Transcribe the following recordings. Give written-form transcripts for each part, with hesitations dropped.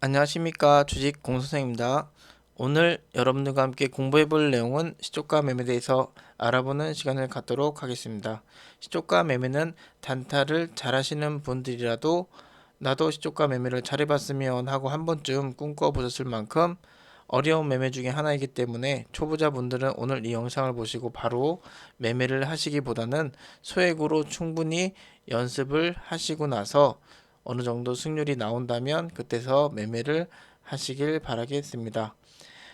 안녕하십니까, 주식 공선생입니다. 오늘 여러분들과 함께 공부해 볼 내용은 시초가 매매에 대해서 알아보는 시간을 갖도록 하겠습니다. 시초가 매매는 단타를 잘 하시는 분들이라도 나도 시초가 매매를 잘 해봤으면 하고 한 번쯤 꿈꿔보셨을 만큼 어려운 매매 중에 하나이기 때문에 초보자분들은 오늘 이 영상을 보시고 바로 매매를 하시기보다는 소액으로 충분히 연습을 하시고 나서 어느 정도 승률이 나온다면 그때서 매매를 하시길 바라겠습니다.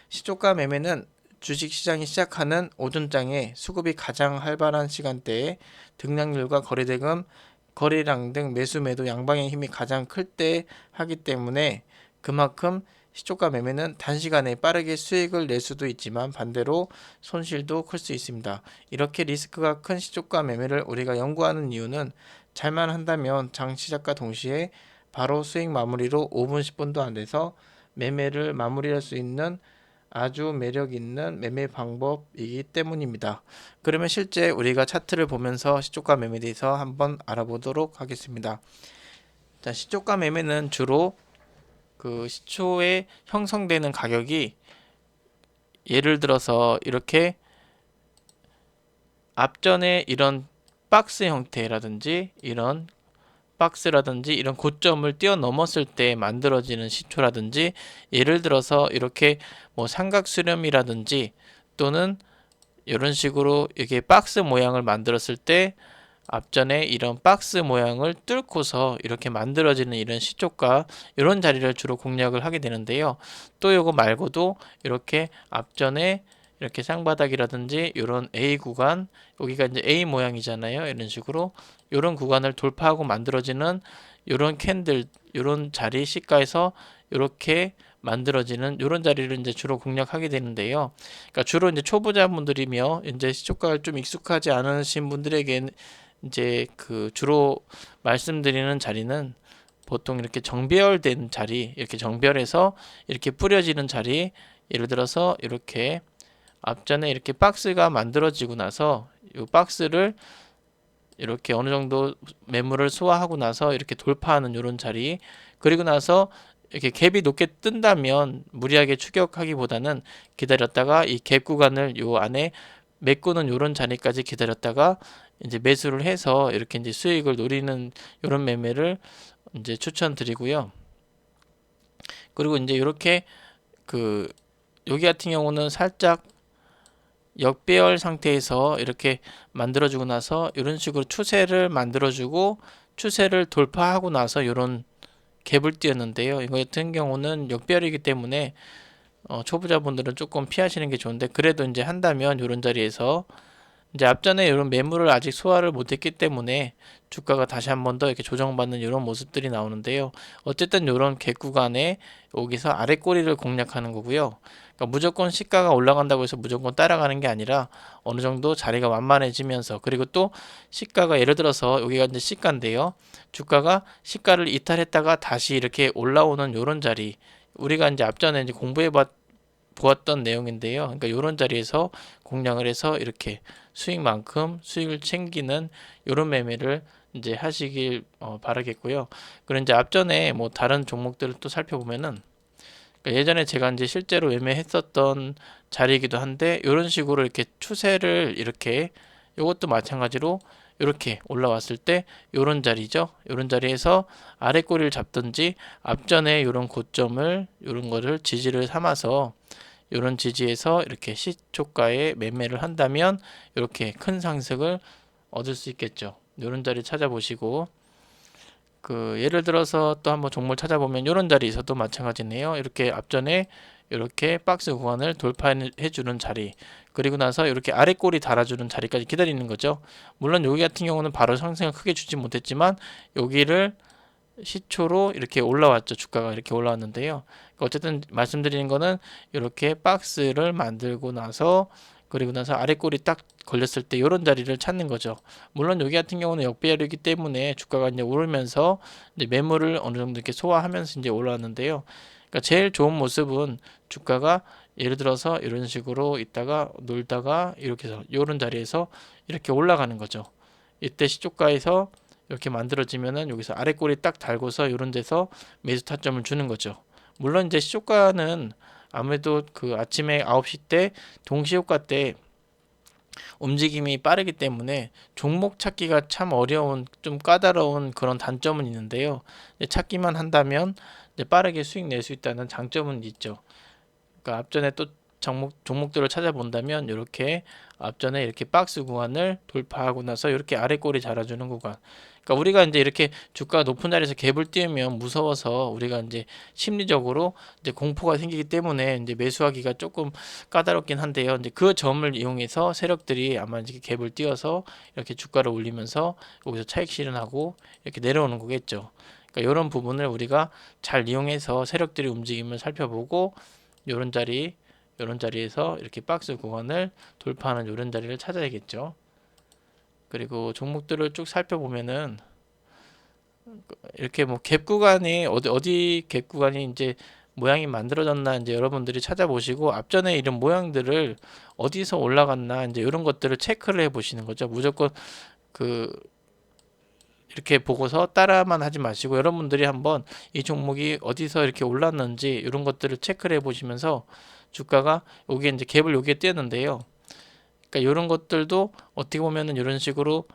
시초가 매매는 주식시장이 시작하는 오전장에 수급이 가장 활발한 시간대에 등락률과 거래대금, 거래량 등 매수 매도 양방의 힘이 가장 클 때 하기 때문에 그만큼 시초가 매매는 단시간에 빠르게 수익을 낼 수도 있지만 반대로 손실도 클 수 있습니다. 이렇게 리스크가 큰 시초가 매매를 우리가 연구하는 이유는 잘만 한다면 장 시작과 동시에 바로 수익 마무리로 5분 10분도 안 돼서 매매를 마무리할 수 있는 아주 매력 있는 매매 방법이기 때문입니다. 그러면 실제 우리가 차트를 보면서 시초가 매매에 대해서 한번 알아보도록 하겠습니다. 자, 시초가 매매는 주로 그 시초에 형성되는 가격이 예를 들어서 이렇게 앞전에 이런 박스 형태라든지 이런 박스라든지 이런 고점을 뛰어넘었을 때 만들어지는 시초라든지 예를 들어서 이렇게 뭐 삼각수렴이라든지 또는 이런 식으로 이게 박스 모양을 만들었을 때 앞전에 이런 박스 모양을 뚫고서 이렇게 만들어지는 이런 시초가 이런 자리를 주로 공략을 하게 되는데요. 또 이거 말고도 이렇게 앞전에 이렇게 쌍바닥이라든지 이런 A 구간 여기가 이제 A 모양이잖아요. 이런 식으로 이런 구간을 돌파하고 만들어지는 이런 캔들 이런 자리 시가에서 이렇게 만들어지는 이런 자리를 이제 주로 공략하게 되는데요. 그러니까 주로 이제 초보자분들이며 이제 시초가를 좀 익숙하지 않으신 분들에게 이제 그 주로 말씀드리는 자리는 보통 이렇게 정별된 자리, 이렇게 정별해서 이렇게 뿌려지는 자리, 예를 들어서 이렇게 앞전에 이렇게 박스가 만들어지고 나서 이 박스를 이렇게 어느 정도 매물을 소화하고 나서 이렇게 돌파하는 이런 자리, 그리고 나서 이렇게 갭이 높게 뜬다면 무리하게 추격하기보다는 기다렸다가 이 갭 구간을 요 안에 메꾸는 이런 자리까지 기다렸다가 이제 매수를 해서 이렇게 이제 수익을 노리는 이런 매매를 이제 추천드리고요. 그리고 이제 이렇게 그 여기 같은 경우는 살짝 역배열 상태에서 이렇게 만들어주고 나서 이런 식으로 추세를 만들어주고 추세를 돌파하고 나서 이런 갭을 띄었는데요. 이거 같은 경우는 역배열이기 때문에 초보자분들은 조금 피하시는 게 좋은데 그래도 이제 한다면 이런 자리에서 이제 앞전에 이런 매물을 아직 소화를 못했기 때문에 주가가 다시 한 번 더 이렇게 조정받는 이런 모습들이 나오는데요. 어쨌든 이런 갭 구간에 여기서 아래 꼬리를 공략하는 거고요. 그러니까 무조건 시가가 올라간다고 해서 무조건 따라가는 게 아니라 어느 정도 자리가 완만해지면서 그리고 또 시가가 예를 들어서 여기가 이제 시가인데요. 주가가 시가를 이탈했다가 다시 이렇게 올라오는 이런 자리 우리가 이제 앞전에 이제 보았던 내용인데요. 그러니까 이런 자리에서 공략을 해서 이렇게 수익만큼 수익을 챙기는 이런 매매를 이제 하시길 바라겠고요. 그리고 이제 앞전에 뭐 다른 종목들을 또 살펴보면은 그러니까 예전에 제가 이제 실제로 매매했었던 자리이기도 한데 이런 식으로 이렇게 추세를 이렇게 이것도 마찬가지로 이렇게 올라왔을 때 이런 자리죠. 이런 자리에서 아래 꼬리를 잡든지 앞전에 이런 고점을 이런 거를 지지를 삼아서 이런 지지에서 이렇게 시초가에 매매를 한다면 이렇게 큰 상승을 얻을 수 있겠죠. 이런 자리 찾아보시고 그 예를 들어서 또 한번 종목을 찾아보면 이런 자리에서도 마찬가지네요. 이렇게 앞전에 이렇게 박스 구간을 돌파해 주는 자리 그리고 나서 이렇게 아래 꼬리 달아주는 자리까지 기다리는 거죠. 물론 여기 같은 경우는 바로 상승을 크게 주지 못했지만 여기를 시초로 이렇게 올라왔죠. 주가가 이렇게 올라왔는데요. 어쨌든 말씀드리는 거는 이렇게 박스를 만들고 나서 그리고 나서 아래 꼬리 딱 걸렸을 때 이런 자리를 찾는 거죠. 물론 여기 같은 경우는 역배열이기 때문에 주가가 이제 오르면서 이제 매물을 어느 정도 이렇게 소화하면서 이제 올라왔는데요. 그러니까 제일 좋은 모습은 주가가 예를 들어서 이런 식으로 있다가 놀다가 이렇게 해서 이런 자리에서 이렇게 올라가는 거죠. 이때 시초가에서 이렇게 만들어지면은 여기서 아래 꼬리 딱 달고서 이런 데서 매수 타점을 주는 거죠. 물론 이제 시초가는 아무래도 그 아침에 9시 때 동시효과 때 움직임이 빠르기 때문에 종목 찾기가 참 어려운, 좀 까다로운 그런 단점은 있는데요. 찾기만 한다면 이제 빠르게 수익 낼 수 있다는 장점은 있죠. 그러니까 앞전에 또 종목들을 찾아본다면 이렇게 앞전에 이렇게 박스 구간을 돌파하고 나서 이렇게 아래 꼬리 잡아주는 구간. 그러니까 우리가 이제 이렇게 주가 높은 자리에서 갭을 띄우면 무서워서 우리가 이제 심리적으로 이제 공포가 생기기 때문에 이제 매수하기가 조금 까다롭긴 한데요. 이제 그 점을 이용해서 세력들이 아마 이제 갭을 띄워서 이렇게 주가를 올리면서 여기서 차익 실현하고 이렇게 내려오는 거겠죠. 그러니까 이런 부분을 우리가 잘 이용해서 세력들의 움직임을 살펴보고 요런 자리, 요런 자리에서 이렇게 박스 구간을 돌파하는 요런 자리를 찾아야겠죠. 그리고 종목들을 쭉 살펴보면은 이렇게 뭐 갭 구간이 어디 갭 구간이 이제 모양이 만들어졌나 이제 여러분들이 찾아보시고 앞전에 이런 모양들을 어디서 올라갔나 이제 이런 것들을 체크를 해 보시는 거죠. 무조건 그 이렇게 보고서 따라만 하지 마시고 여러분들이 한번 이 종목이 어디서 이렇게 올랐는지 이런 것들을 체크를 해 보시면서 주가가 여기에 이제 갭을 여기에 띄었는데요. 그러니까 이런 것들도 어떻게 보면은 이런 식으로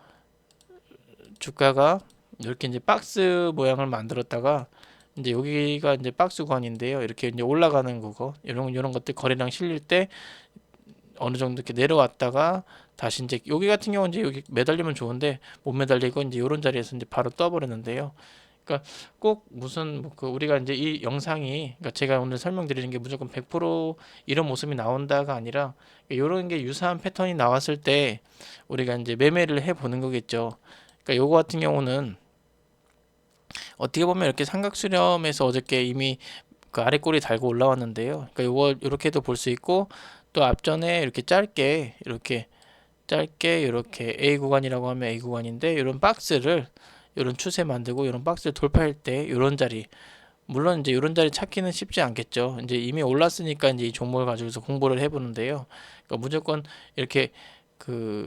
주가가 이렇게 이제 박스 모양을 만들었다가 이제 여기가 이제 박스 구간인데요. 이렇게 이제 올라가는 거고 이런 것들 거래량 실릴 때 어느 정도 이렇게 내려왔다가 다시 이제 여기 같은 경우는 이제 여기 매달리면 좋은데 못 매달리고 이제 이런 자리에서 이제 바로 떠버렸는데요. 그러니까 꼭 무슨 뭐그 우리가 이제 이 영상이 그러니까 제가 오늘 설명드리는 게 무조건 100% 이런 모습이 나온다가 아니라 이런 게 유사한 패턴이 나왔을 때 우리가 이제 매매를 해 보는 거겠죠. 그러니까 요거 같은 경우는 어떻게 보면 이렇게 삼각 수렴에서 어저께 이미 그 아래 꼬리 달고 올라왔는데요. 그러니까 요거 이렇게도 볼 수 있고 또 앞전에 이렇게 짧게 이렇게 A 구간이라고 하면 A 구간인데 이런 박스를 이런 추세 만들고 이런 박스를 돌파할 때 이런 자리 물론 이제 이런 자리 찾기는 쉽지 않겠죠. 이제 이미 올랐으니까 이제 이 종목을 가지고서 공부를 해보는데요. 그러니까 무조건 이렇게 그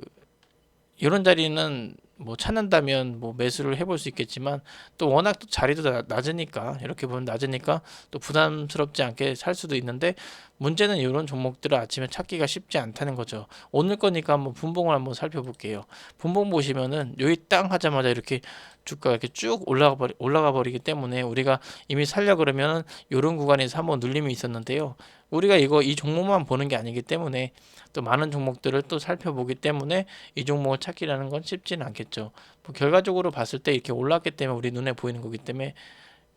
이런 자리는 뭐 찾는다면 뭐 매수를 해볼 수 있겠지만 또 워낙 또 자리도 낮으니까 이렇게 보면 낮으니까 또 부담스럽지 않게 살 수도 있는데 문제는 이런 종목들을 아침에 찾기가 쉽지 않다는 거죠. 오늘 거니까 한번 분봉을 한번 살펴볼게요. 분봉 보시면은 여기 땅 하자마자 이렇게 주가가 이렇게 쭉 올라가 버리기 때문에 우리가 이미 살려 그러면 이런 구간에서 한번 눌림이 있었는데요. 우리가 이 종목만 보는 게 아니기 때문에 또 많은 종목들을 또 살펴보기 때문에 이 종목을 찾기라는 건 쉽지는 않겠죠. 뭐 결과적으로 봤을 때 이렇게 올랐기 때문에 우리 눈에 보이는 거기 때문에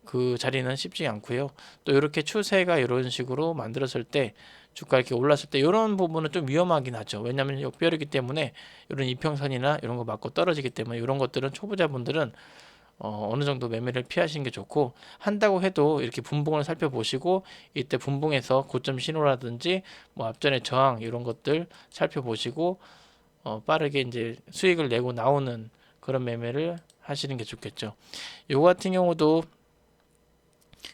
그 자리는 쉽지 않고요. 또 이렇게 추세가 이런 식으로 만들었을 때 주가 이렇게 올랐을 때 이런 부분은 좀 위험하긴 하죠. 왜냐하면 역별이기 때문에 이런 이평선이나 이런 거 맞고 떨어지기 때문에 이런 것들은 초보자분들은 어느 정도 매매를 피하시는 게 좋고 한다고 해도 이렇게 분봉을 살펴보시고 이때 분봉에서 고점 신호라든지 뭐 앞전에 저항 이런 것들 살펴보시고 빠르게 이제 수익을 내고 나오는 그런 매매를 하시는 게 좋겠죠. 요거 같은 경우도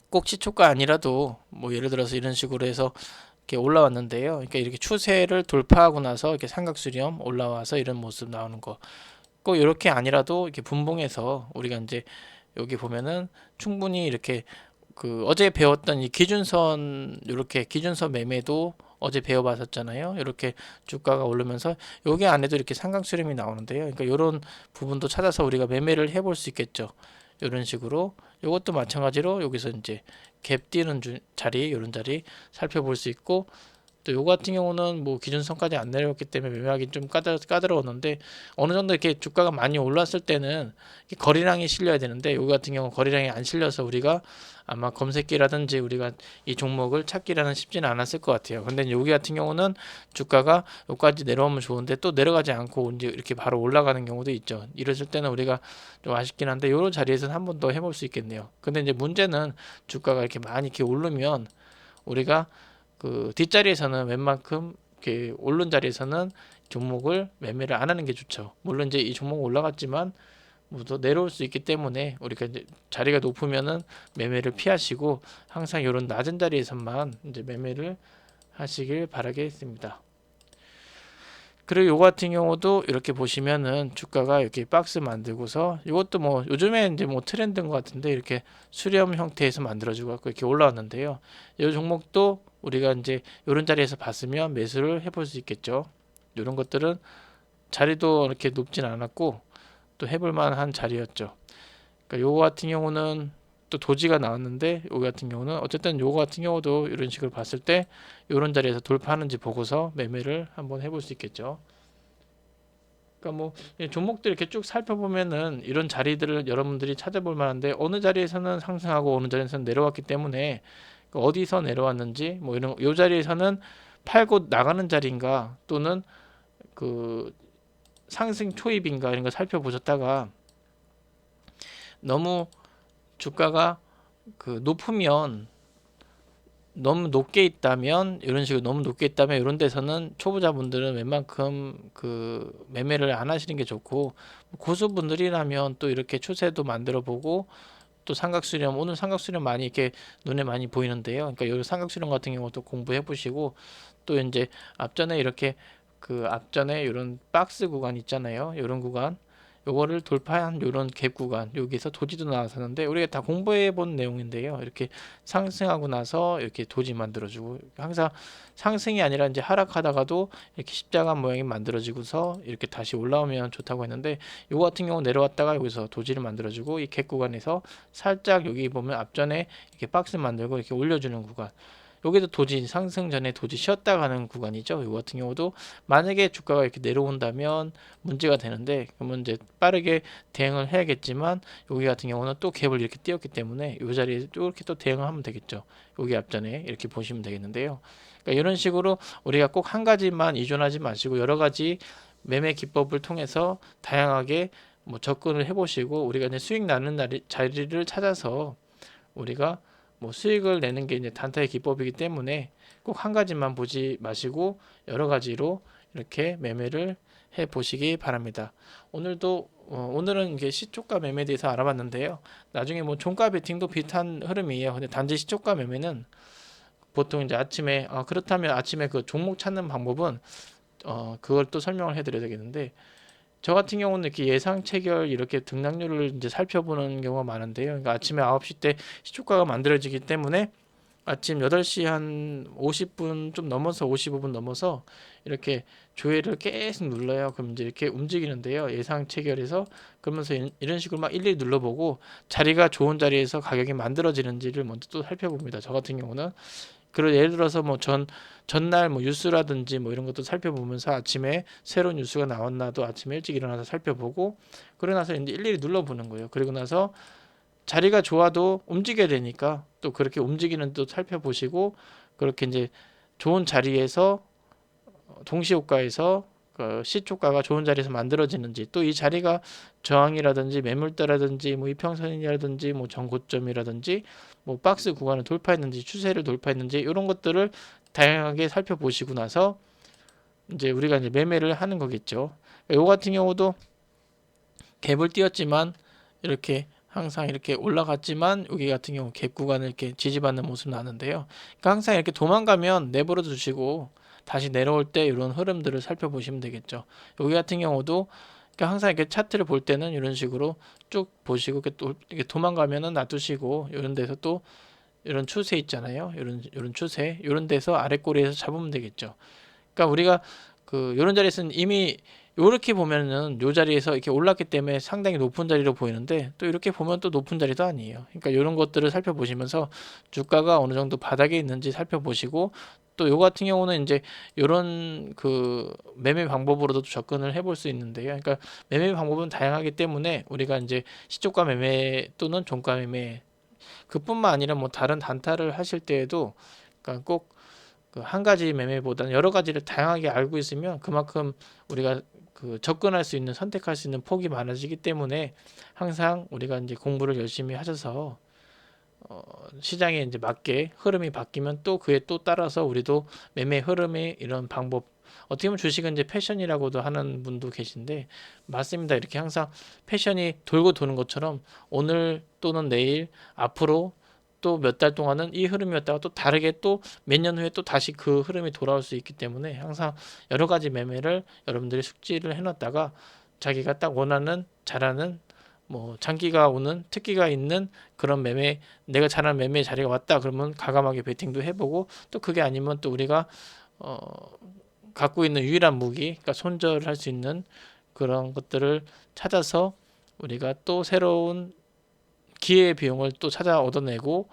꼭 시초가 아니라도 뭐 예를 들어서 이런 식으로 해서 이렇게 올라왔는데요. 그러니까 이렇게 추세를 돌파하고 나서 이렇게 삼각수렴 올라와서 이런 모습 나오는 거. 꼭 이렇게 아니라도 이렇게 분봉해서 우리가 이제 여기 보면은 충분히 이렇게 그 어제 배웠던 이 기준선 이렇게 기준선 매매도 어제 배워봤었잖아요. 이렇게 주가가 오르면서 여기 안에도 이렇게 삼각수렴이 나오는데요. 그러니까 이런 부분도 찾아서 우리가 매매를 해볼 수 있겠죠. 이런 식으로 이것도 마찬가지로 여기서 이제 갭 띄는 자리 이런 자리 살펴볼 수 있고 또 요거 같은 경우는 뭐 기준선까지 안 내려왔기 때문에 매매하기 좀 까다로웠는데 어느 정도 이렇게 주가가 많이 올랐을 때는 거래량이 실려야 되는데 요거 같은 경우 거래량이 안 실려서 우리가 아마 검색기라든지 우리가 이 종목을 찾기라는 쉽지는 않았을 것 같아요. 근데 여기 같은 경우는 주가가 여기까지 내려오면 좋은데 또 내려가지 않고 이제 이렇게 바로 올라가는 경우도 있죠. 이랬을 때는 우리가 좀 아쉽긴 한데 요런 자리에서는 한 번 더 해볼 수 있겠네요. 근데 이제 문제는 주가가 이렇게 많이 이렇게 오르면 우리가 그 뒷자리에서는 웬만큼 이렇게 오른 자리에서는 종목을 매매를 안 하는 게 좋죠. 물론 이제 이 종목 올라갔지만 뭐더 내려올 수 있기 때문에 우리가 이제 자리가 높으면은 매매를 피하시고 항상 이런 낮은 자리에서만 이제 매매를 하시길 바라겠습니다. 그리고 요거 같은 경우도 이렇게 보시면은 주가가 이렇게 박스 만들고서 이것도 뭐 요즘에 이제 뭐 트렌드인 것 같은데 이렇게 수렴 형태에서 만들어지고 갖고 이렇게 올라왔는데요. 이 종목도 우리가 이제 이런 자리에서 봤으면 매수를 해볼 수 있겠죠. 이런 것들은 자리도 이렇게 높진 않았고 또 해볼 만한 자리였죠. 그러니까 요거 같은 경우는 또 도지가 나왔는데 요거 같은 경우는 어쨌든 요거 같은 경우도 이런 식으로 봤을 때 이런 자리에서 돌파하는지 보고서 매매를 한번 해볼 수 있겠죠. 그러니까 뭐 종목들 이렇게 쭉 살펴보면은 이런 자리들을 여러분들이 찾아볼 만한데 어느 자리에서는 상승하고 어느 자리에서는 내려왔기 때문에 어디서 내려왔는지 뭐 이런 요 자리에서는 팔고 나가는 자리인가 또는 그 상승 초입인가 이런 거 살펴보셨다가 너무 주가가 그 높으면 너무 높게 있다면 이런 식으로 너무 높게 있다면 이런 데서는 초보자분들은 웬만큼 그 매매를 안 하시는 게 좋고 고수분들이라면 또 이렇게 추세도 만들어 보고 또 삼각수렴 오늘 삼각수렴 많이 이렇게 눈에 많이 보이는데요. 그러니까 이 삼각수렴 같은 경우도 공부해 보시고 또 이제 앞전에 이렇게 그 앞전에 이런 박스 구간 있잖아요. 이런 구간 요거를 돌파한 요런 갭 구간 여기서 도지도 나왔었는데 우리가 다 공부해 본 내용인데요. 이렇게 상승하고 나서 이렇게 도지 만들어주고 항상 상승이 아니라 이제 하락하다가도 이렇게 십자가 모양이 만들어지고서 이렇게 다시 올라오면 좋다고 했는데 요거 같은 경우 내려왔다가 여기서 도지를 만들어주고 이 갭 구간에서 살짝 여기 보면 앞전에 이렇게 박스 만들고 이렇게 올려주는 구간 여기도 도지 상승 전에 도지 쉬었다 가는 구간이죠. 이 같은 경우도 만약에 주가가 이렇게 내려온다면 문제가 되는데 그러면 이제 빠르게 대응을 해야겠지만 여기 같은 경우는 또 갭을 이렇게 띄웠기 때문에 이 자리에 이렇게 또 대응을 하면 되겠죠. 여기 앞전에 이렇게 보시면 되겠는데요. 그러니까 이런 식으로 우리가 꼭 한 가지만 의존하지 마시고 여러 가지 매매 기법을 통해서 다양하게 뭐 접근을 해보시고 우리가 이제 수익 나는 자리를 찾아서 우리가 뭐 수익을 내는 게 이제 단타의 기법이기 때문에 꼭 한 가지만 보지 마시고 여러 가지로 이렇게 매매를 해 보시기 바랍니다. 오늘은 이게 시초가 매매에 대해서 알아봤는데요. 나중에 뭐 종가 베팅도 비슷한 흐름이에요. 근데 단지 시초가 매매는 보통 이제 아침에 그렇다면 아침에 그 종목 찾는 방법은 그걸 또 설명을 해드려야 되겠는데 저 같은 경우는 이렇게 예상 체결 이렇게 등락률을 이제 살펴보는 경우가 많은데요. 그러니까 아침에 9시 때 시초가가 만들어지기 때문에 아침 8시 한 50분 좀 넘어서 55분 넘어서 이렇게 조회를 계속 눌러요. 그럼 이제 이렇게 움직이는데요. 예상 체결해서 그러면서 이런 식으로 막 일일이 눌러보고 자리가 좋은 자리에서 가격이 만들어지는지를 먼저 또 살펴봅니다. 저 같은 경우는 그리고 예를 들어서 뭐 전날 뭐 뉴스라든지 뭐 이런 것도 살펴보면서 아침에 새로운 뉴스가 나왔나도 아침에 일찍 일어나서 살펴보고 그러고 나서 이제 일일이 눌러보는 거예요. 그리고 나서 자리가 좋아도 움직여야 되니까 또 그렇게 움직이는 또 살펴보시고 그렇게 이제 좋은 자리에서 동시효과에서 그 시초가가 좋은 자리에서 만들어지는지 또 이 자리가 저항이라든지 매물대라든지 뭐 이평선이라든지 뭐 전고점이라든지 뭐 박스 구간을 돌파했는지 추세를 돌파했는지 이런 것들을 다양하게 살펴보시고 나서 이제 우리가 이제 매매를 하는 거겠죠. 요 같은 경우도 갭을 띄었지만 이렇게 항상 이렇게 올라갔지만 여기 같은 경우 갭 구간을 이렇게 지지받는 모습 나는데요. 그러니까 항상 이렇게 도망가면 내버려 두시고 다시 내려올 때 이런 흐름들을 살펴보시면 되겠죠. 여기 같은 경우도 그러니까 항상 이렇게 차트를 볼 때는 이런 식으로 쭉 보시고 이렇게 도망가면은 놔두시고 이런 데서 또 이런 추세 있잖아요. 이런 추세 이런 데서 아래 꼬리에서 잡으면 되겠죠. 그러니까 우리가 그 이런 자리에서는 이미 요렇게 보면은 요 자리에서 이렇게 올랐기 때문에 상당히 높은 자리로 보이는데 또 이렇게 보면 또 높은 자리도 아니에요. 그러니까 이런 것들을 살펴보시면서 주가가 어느 정도 바닥에 있는지 살펴보시고 또 요 같은 경우는 이제 요런 그 매매 방법으로도 접근을 해볼 수 있는데요. 그러니까 매매 방법은 다양하기 때문에 우리가 이제 시초가 매매 또는 종가 매매 그뿐만 아니라 뭐 다른 단타를 하실 때에도 그러니까 꼭 그 한 가지 매매보다는 여러 가지를 다양하게 알고 있으면 그만큼 우리가 그 접근할 수 있는 선택할 수 있는 폭이 많아지기 때문에 항상 우리가 이제 공부를 열심히 하셔서 시장에 이제 맞게 흐름이 바뀌면 또 그에 또 따라서 우리도 매매 흐름의 이런 방법 어떻게 보면 주식은 이제 패션이라고도 하는 분도 계신데 맞습니다. 이렇게 항상 패션이 돌고 도는 것처럼 오늘 또는 내일 앞으로 또 몇 달 동안은 이 흐름이었다가 또 다르게 또 몇 년 후에 또 다시 그 흐름이 돌아올 수 있기 때문에 항상 여러 가지 매매를 여러분들이 숙지를 해놨다가 자기가 딱 원하는 잘하는 뭐 장기가 오는 특기가 있는 그런 매매, 내가 잘하는 매매 자리가 왔다 그러면 과감하게 베팅도 해보고, 또 그게 아니면 또 우리가 어, 갖고 있는 유일한 무기, 그러니까 손절할 수 있는 그런 것들을 찾아서 우리가 또 새로운 기회의 비용을 또 찾아 얻어내고,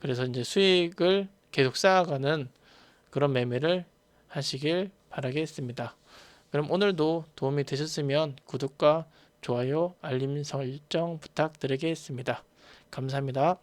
그래서 이제 수익을 계속 쌓아가는 그런 매매를 하시길 바라겠습니다. 그럼 오늘도 도움이 되셨으면 구독과 좋아요, 알림 설정 부탁드리겠습니다. 감사합니다.